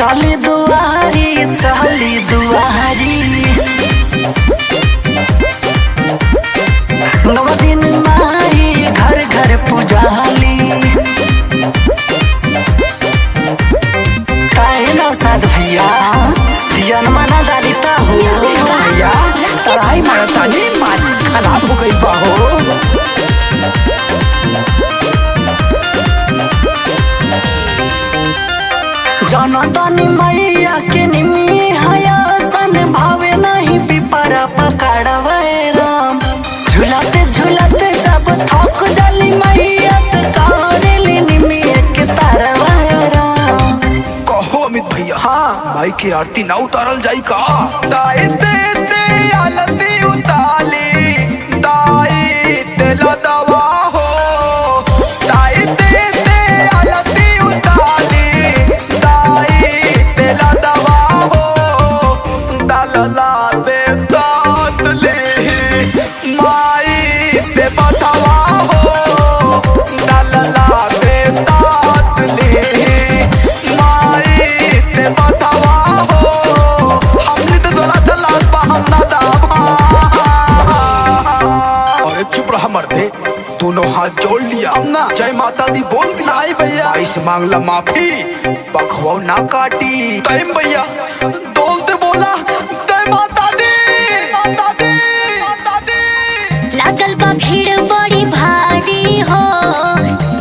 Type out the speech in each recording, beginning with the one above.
चली दुआरी नौ दिन माई घर घर पुजाली काहे नौसाद भैया जन्मा ना डाली ता हो भैया तराई मारता नहीं माच खराब हो गई बाहो जनतानी मैया के निमी हयासन भावे नहीं पिपरा पकड़वे राम झुलते झुलते जब थक जली मैया करेली निमी के तरवे राम। कहो अमित भैया हाँ माई की आरती ना उतारल जाई का दाई ते आलती उताली दाई ते लदवा हो दाई ते आलती उताली दाई ते लदवा हो दलला दे दात ले माई ते बधवा हो दलला दे दात ले माई ते बधवा हो हमने तो दोला दला बहना दावा अरे चुप रहा मर्दे दोनों हाथ जोड़ लिया ना जय माता दी बोल दिया आई भैया ऐसे मांगला माफी बखवाओ ना काटी टाइम भैया दोस्त बोला जय माता दी माता दी माता दी लागल बा भीड़ बड़ी भारी हो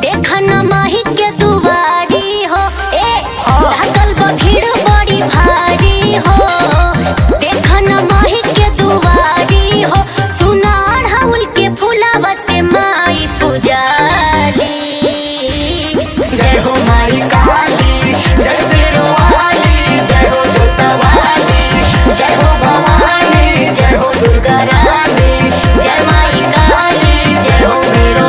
देखा न माही के दुआरी हो ए लागल बा भीड़ बड़ी भारी हो देखा न माही के दुआरी हो सुनार हाउल के फूलावा से माई पुजाली जय हो माई काली जय शेरवाली जय हो जोतवाली जय हो भवानी जय हो दुर्गा रानी जय माई काली जय हो मेरो